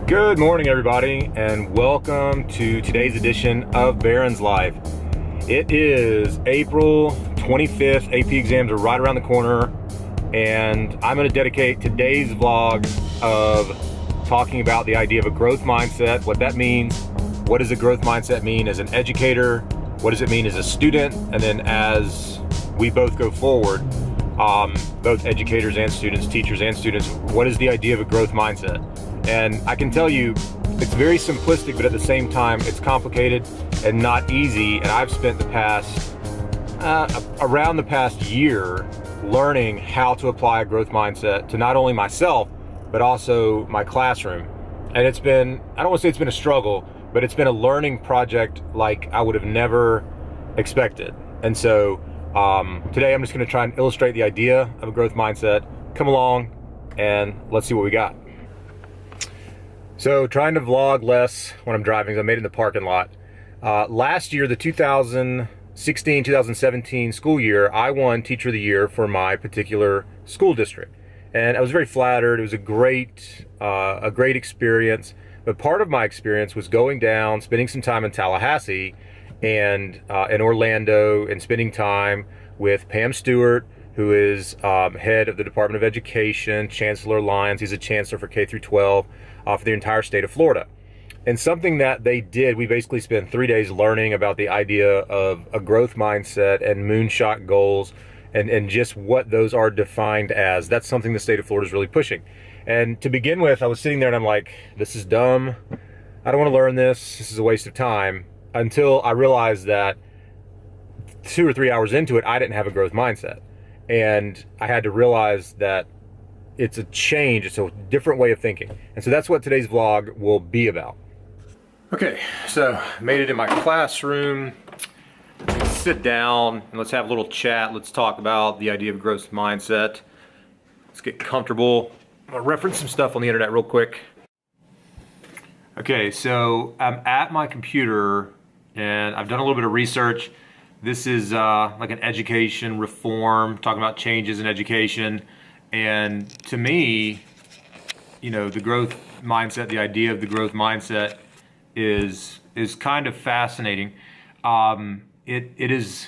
Good morning, everybody, and welcome to today's edition of Barrons Live. It is April 25th. AP exams are right around the corner, and I'm going to dedicate today's vlog of talking about the idea of a growth mindset, what that means, what does a growth mindset mean as an educator, what does it mean as a student, and then as we both go forward, both educators and students, teachers and students, what is the idea of a growth mindset? And I can tell you, it's very simplistic, but at the same time, it's complicated and not easy. And I've spent the past, around the past year, learning how to apply a growth mindset to not only myself, but also my classroom. And it's been, I don't want to say it's been a struggle, but it's been a learning project like I would have never expected. And so today I'm just going to try and illustrate the idea of a growth mindset. Come along and let's see what we got. So trying to vlog less when I'm driving, I made it in the parking lot. Last year, the 2016-2017 school year, I won Teacher of the Year for my particular school district. And I was very flattered. It was a great experience. But part of my experience was going down, spending some time in Tallahassee and in Orlando, and spending time with Pam Stewart, who is head of the Department of Education, Chancellor Lyons. He's a chancellor for K through 12 for the entire state of Florida. And something that they did, we basically spent 3 days learning about the idea of a growth mindset and moonshot goals and just what those are defined as. That's something the state of Florida is really pushing. And to begin with, I was sitting there and I'm like, this is dumb. I don't want to learn this. This is a waste of time. Until I realized that 2 or 3 hours into it, I didn't have a growth mindset. And I had to realize that it's a change, it's a different way of thinking. And so that's what today's vlog will be about. Okay, so made it in my classroom. Let's sit down and let's have a little chat. Let's talk about the idea of growth mindset. Let's get comfortable. I'm gonna reference some stuff on the internet real quick. Okay, so I'm at my computer and I've done a little bit of research. This is like an education reform, talking about changes in education. And to me, you know, the growth mindset, the idea of the growth mindset is kind of fascinating. It is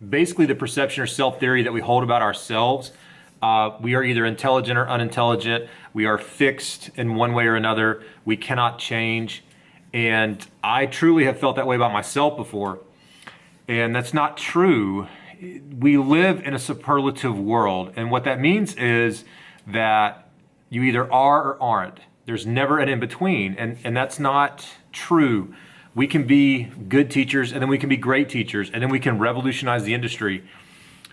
basically the perception or self-theory that we hold about ourselves. We are either intelligent or unintelligent. We are fixed in one way or another. We cannot change. And I truly have felt that way about myself before. And that's not true. We live in a superlative world. And what that means is that you either are or aren't. There's never an in-between. And that's not true. We can be good teachers, and then we can be great teachers, and then we can revolutionize the industry.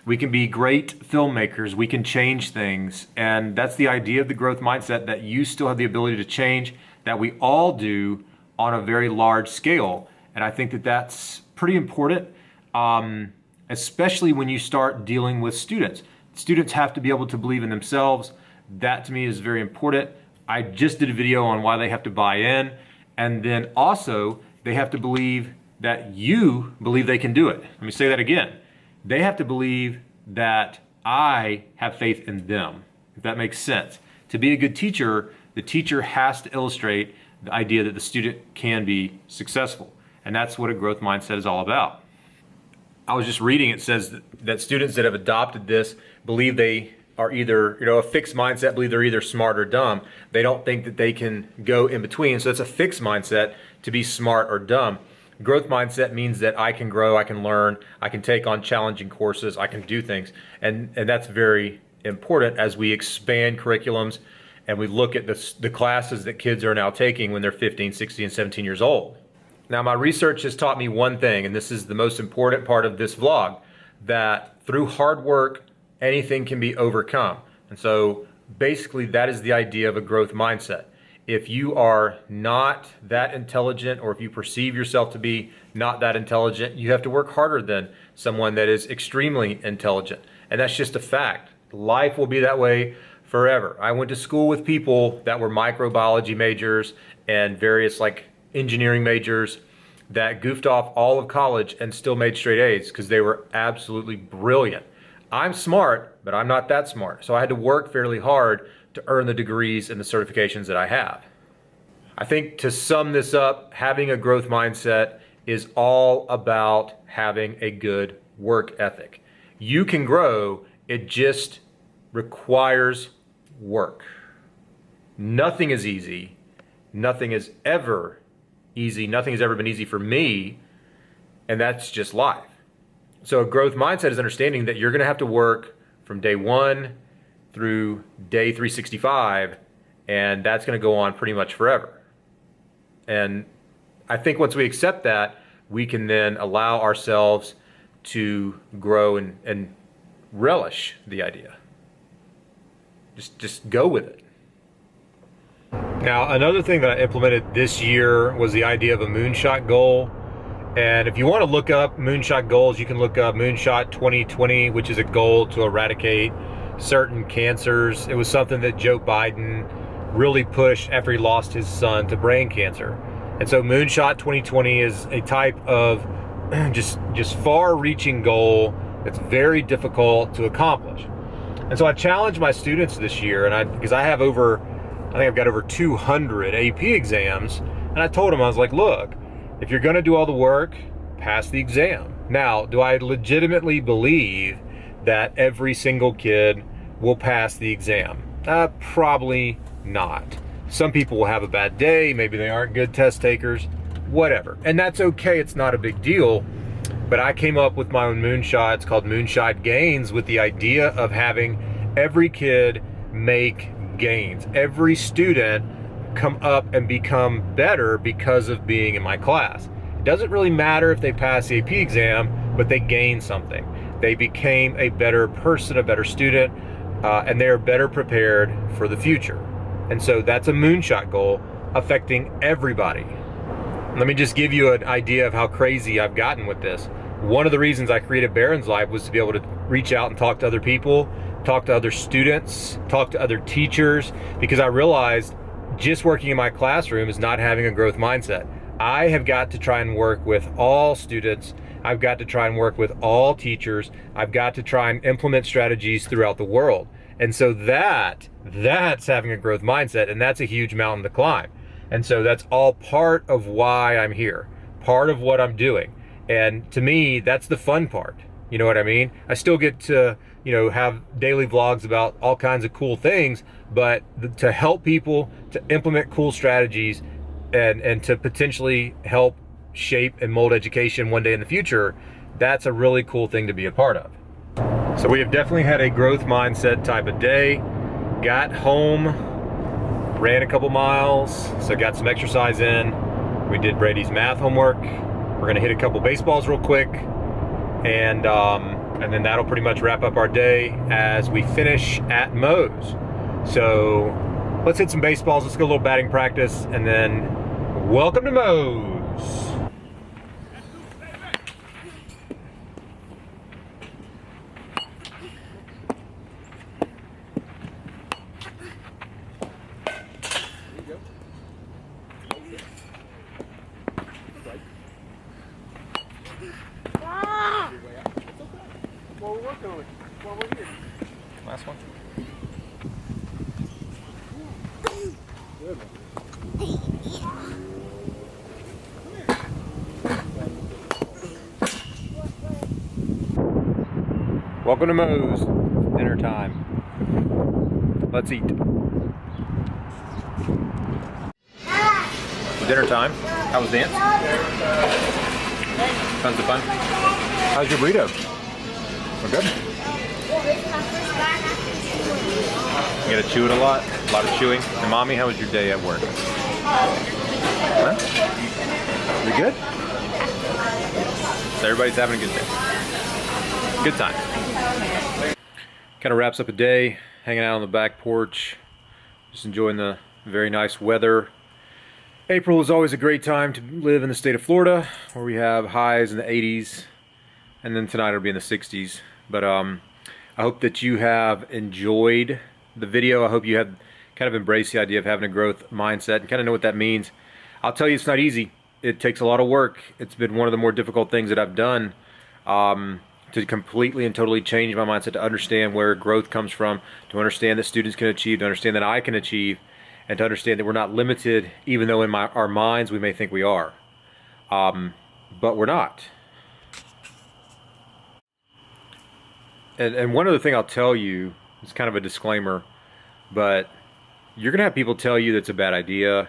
We can be great filmmakers. We can change things. And that's the idea of the growth mindset, that you still have the ability to change, that we all do on a very large scale. And I think that that's pretty important. Especially when you start dealing with students. Students have to be able to believe in themselves. That to me is very important. I just did a video on why they have to buy in. And then also they have to believe that you believe they can do it. Let me say that again. They have to believe that I have faith in them, if that makes sense. To be a good teacher, the teacher has to illustrate the idea that the student can be successful. And that's what a growth mindset is all about. I was just reading, it says that students that have adopted this believe they are either, a fixed mindset, believe they're either smart or dumb. They don't think that they can go in between. So it's a fixed mindset to be smart or dumb. Growth mindset means that I can grow, I can learn, I can take on challenging courses, I can do things. And that's very important as we expand curriculums and we look at the classes that kids are now taking when they're 15, 16, and 17 years old. Now, my research has taught me one thing, and this is the most important part of this vlog, that through hard work, anything can be overcome. And so basically that is the idea of a growth mindset. If you are not that intelligent, or if you perceive yourself to be not that intelligent, you have to work harder than someone that is extremely intelligent. And that's just a fact. Life will be that way forever. I went to school with people that were microbiology majors and various engineering majors that goofed off all of college and still made straight A's because they were absolutely brilliant. I'm smart, but I'm not that smart. So I had to work fairly hard to earn the degrees and the certifications that I have. I think to sum this up, having a growth mindset is all about having a good work ethic. You can grow, it just requires work. Nothing is easy. Nothing is ever easy. Nothing has ever been easy for me, and that's just life. So a growth mindset is understanding that you're going to have to work from day 1 through day 365, and that's going to go on pretty much forever. And I think once we accept that, we can then allow ourselves to grow and relish the idea. Just go with it. Now, another thing that I implemented this year was the idea of a moonshot goal. And if you want to look up moonshot goals, you can look up Moonshot 2020, which is a goal to eradicate certain cancers. It was something that Joe Biden really pushed after he lost his son to brain cancer. And so Moonshot 2020 is a type of just far-reaching goal that's very difficult to accomplish. And so I challenged my students this year, because I think I've got over 200 AP exams, and I told them, I was like, look, if you're going to do all the work, pass the exam. Now, do I legitimately believe that every single kid will pass the exam? Probably not. Some people will have a bad day, maybe they aren't good test takers, whatever. And that's okay, it's not a big deal. But I came up with my own moonshot. It's called Moonshot Gains, with the idea of having every kid make gains. Every student come up and become better because of being in my class. It doesn't really matter if they pass the AP exam, but they gain something. They became a better person, a better student, and they're better prepared for the future. And so that's a moonshot goal affecting everybody. Let me just give you an idea of how crazy I've gotten with this. One of the reasons I created Barrons Life was to be able to reach out and talk to other people, talk to other students, talk to other teachers, because I realized just working in my classroom is not having a growth mindset. I have got to try and work with all students. I've got to try and work with all teachers. I've got to try and implement strategies throughout the world. And so that's having a growth mindset, and that's a huge mountain to climb. And so that's all part of why I'm here, part of what I'm doing. And to me, that's the fun part. You know what I mean? I still get to, have daily vlogs about all kinds of cool things, but to help people to implement cool strategies and to potentially help shape and mold education one day in the future, that's a really cool thing to be a part of. So we have definitely had a growth mindset type of day. Got home, ran a couple miles, so got some exercise in. We did Brady's math homework. We're gonna hit a couple baseballs real quick, and then that'll pretty much wrap up our day as we finish at Moe's. So let's hit some baseballs, let's go a little batting practice, and then welcome to Moe's. Well, we're working on it while we're here. Last one. Good one. Welcome to Moe's. Dinner time. Let's eat. Dinner time. How was dance? Tons of fun. How's your burrito? We're good? You gotta chew it a lot of chewing. And Mommy, how was your day at work? Huh? You good? So everybody's having a good day. Good time. Kind of wraps up a day, hanging out on the back porch, just enjoying the very nice weather. April is always a great time to live in the state of Florida, where we have highs in the 80s, and then tonight it'll be in the 60s. But I hope that you have enjoyed the video. I hope you have kind of embraced the idea of having a growth mindset and kind of know what that means. I'll tell you, it's not easy. It takes a lot of work. It's been one of the more difficult things that I've done to completely and totally change my mindset, to understand where growth comes from, to understand that students can achieve, to understand that I can achieve. and to understand that we're not limited, even though in our minds we may think we are. But we're not. And one other thing I'll tell you, it's kind of a disclaimer, but you're gonna have people tell you that's a bad idea.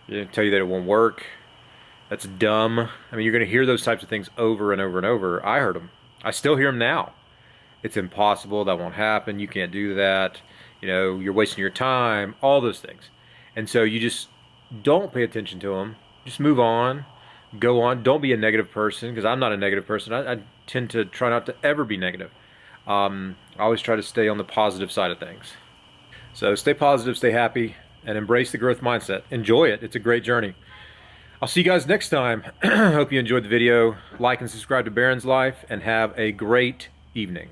They're gonna tell you that it won't work. That's dumb. I mean, you're gonna hear those types of things over and over and over. I heard them. I still hear them now. It's impossible. That won't happen. You can't do that. You know, you're wasting your time. All those things. And so you just don't pay attention to them. Just move on. Go on. Don't be a negative person, because I'm not a negative person. I tend to try not to ever be negative. I always try to stay on the positive side of things. So stay positive, stay happy, and embrace the growth mindset. Enjoy it. It's a great journey. I'll see you guys next time. Hope you enjoyed the video. Like and subscribe to Barron's Life, and have a great evening.